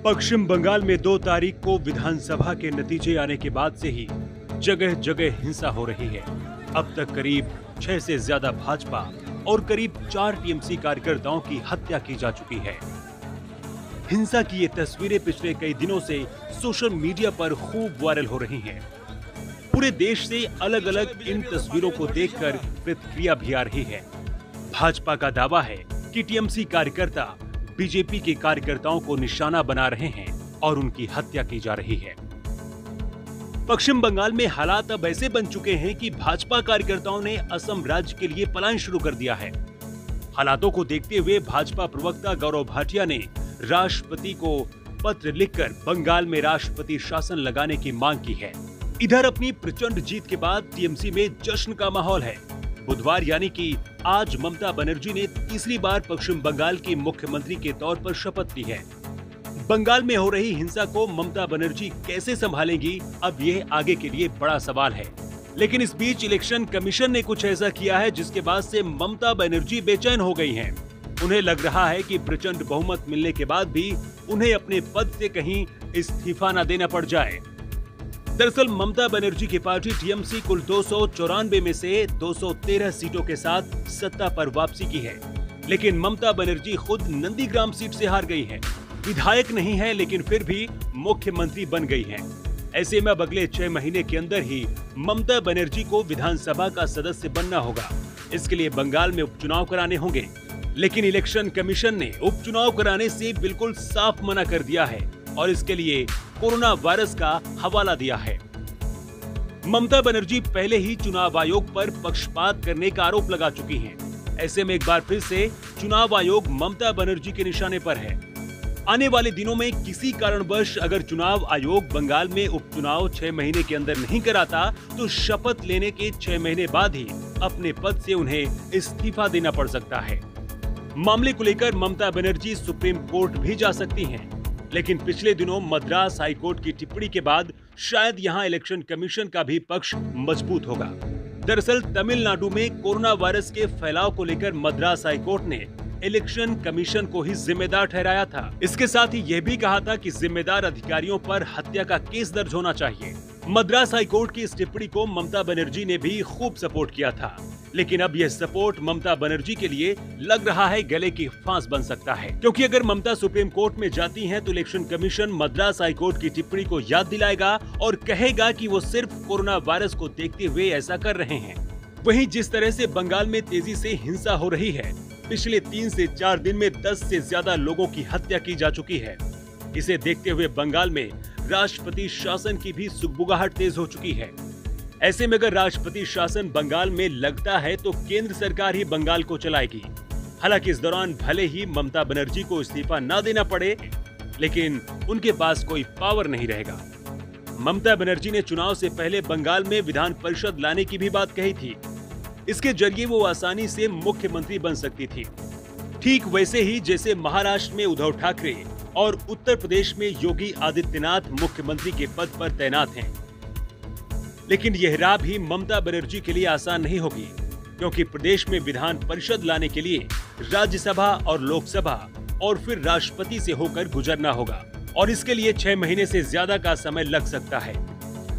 पश्चिम बंगाल में 2 तारीख को विधानसभा के नतीजे आने के बाद से ही जगह जगह हिंसा हो रही है। अब तक करीब 6 से ज्यादा भाजपा और करीब 4 टीएमसी कार्यकर्ताओं की हत्या की जा चुकी है। हिंसा की ये तस्वीरें पिछले कई दिनों से सोशल मीडिया पर खूब वायरल हो रही हैं। पूरे देश से अलग अलग इन तस्वीरों को देखकर प्रतिक्रिया भी आ रही है। भाजपा का दावा है कि टीएमसी कार्यकर्ता बीजेपी के कार्यकर्ताओं को निशाना बना रहे हैं और उनकी हत्या की जा रही है। पश्चिम बंगाल में हालात अब ऐसे बन चुके हैं कि भाजपा कार्यकर्ताओं ने असम राज्य के लिए पलायन शुरू कर दिया है। हालातों को देखते हुए भाजपा प्रवक्ता गौरव भाटिया ने राष्ट्रपति को पत्र लिखकर बंगाल में राष्ट्रपति शासन लगाने की मांग की है। इधर अपनी प्रचंड जीत के बाद टीएमसी में जश्न का माहौल है। बुधवार यानी कि आज ममता बनर्जी ने तीसरी बार पश्चिम बंगाल की मुख्यमंत्री के तौर पर शपथ ली है। बंगाल में हो रही हिंसा को ममता बनर्जी कैसे संभालेंगी, अब यह आगे के लिए बड़ा सवाल है। लेकिन इस बीच इलेक्शन कमीशन ने कुछ ऐसा किया है जिसके बाद से ममता बनर्जी बेचैन हो गई हैं। उन्हें लग रहा है कि प्रचंड बहुमत मिलने के बाद भी उन्हें अपने पद से कहीं इस्तीफा न देना पड़ जाए। दरअसल ममता बनर्जी की पार्टी टीएमसी कुल 294 में से 213 सीटों के साथ सत्ता पर वापसी की है। लेकिन ममता बनर्जी खुद नंदीग्राम सीट से हार गई है। विधायक नहीं है लेकिन फिर भी मुख्यमंत्री बन गई हैं। ऐसे में अब अगले 6 महीने के अंदर ही ममता बनर्जी को विधानसभा का सदस्य बनना होगा। इसके लिए बंगाल में उपचुनाव कराने होंगे। लेकिन इलेक्शन कमीशन ने उपचुनाव कराने से बिल्कुल साफ मना कर दिया है और इसके लिए कोरोना वायरस का हवाला दिया है। ममता बनर्जी पहले ही चुनाव आयोग पर पक्षपात करने का आरोप लगा चुकी हैं। ऐसे में एक बार फिर से चुनाव आयोग ममता बनर्जी के निशाने पर है। आने वाले दिनों में किसी कारणवश अगर चुनाव आयोग बंगाल में उपचुनाव 6 महीने के अंदर नहीं कराता तो शपथ लेने के 6 महीने बाद ही अपने पद से उन्हें इस्तीफा देना पड़ सकता है। मामले को लेकर ममता बनर्जी सुप्रीम कोर्ट भी जा सकती हैं। लेकिन पिछले दिनों मद्रास हाईकोर्ट की टिप्पणी के बाद शायद यहां इलेक्शन कमीशन का भी पक्ष मजबूत होगा। दरअसल तमिलनाडु में कोरोना वायरस के फैलाव को लेकर मद्रास हाईकोर्ट ने इलेक्शन कमीशन को ही जिम्मेदार ठहराया था। इसके साथ ही यह भी कहा था कि जिम्मेदार अधिकारियों पर हत्या का केस दर्ज होना चाहिए। मद्रास हाईकोर्ट की इस टिप्पणी को ममता बनर्जी ने भी खूब सपोर्ट किया था। लेकिन अब यह सपोर्ट ममता बनर्जी के लिए लग रहा है गले की फांस बन सकता है, क्योंकि अगर ममता सुप्रीम कोर्ट में जाती हैं तो इलेक्शन कमीशन मद्रास हाईकोर्ट की टिप्पणी को याद दिलाएगा और कहेगा कि वो सिर्फ कोरोना वायरस को देखते हुए ऐसा कर रहे हैं। वहीं जिस तरह से बंगाल में तेजी से हिंसा हो रही है, पिछले 3 से 4 दिन में 10 से ज्यादा लोगों की हत्या की जा चुकी है। इसे देखते हुए बंगाल में राष्ट्रपति शासन की भी सुगबुगाहट तेज हो चुकी है। ऐसे में अगर राष्ट्रपति शासन बंगाल में लगता है तो केंद्र सरकार ही बंगाल को चलाएगी। हालांकि इस दौरान भले ही ममता बनर्जी को इस्तीफा न देना पड़े, लेकिन उनके पास कोई पावर नहीं रहेगा। ममता बनर्जी ने चुनाव से पहले बंगाल में विधान परिषद लाने की भी बात कही थी। इसके जरिए वो आसानी से मुख्यमंत्री बन सकती थी, ठीक वैसे ही जैसे महाराष्ट्र में उद्धव ठाकरे और उत्तर प्रदेश में योगी आदित्यनाथ मुख्यमंत्री के पद पर तैनात हैं। लेकिन यह राह भी ममता बनर्जी के लिए आसान नहीं होगी, क्योंकि प्रदेश में विधान परिषद लाने के लिए राज्यसभा और लोकसभा और फिर राष्ट्रपति से होकर गुजरना होगा और इसके लिए 6 महीने से ज्यादा का समय लग सकता है।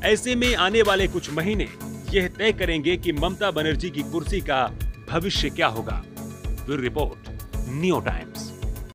ऐसे में आने वाले कुछ महीने यह तय करेंगे कि ममता बनर्जी की कुर्सी का भविष्य क्या होगा। Bureau report, new times.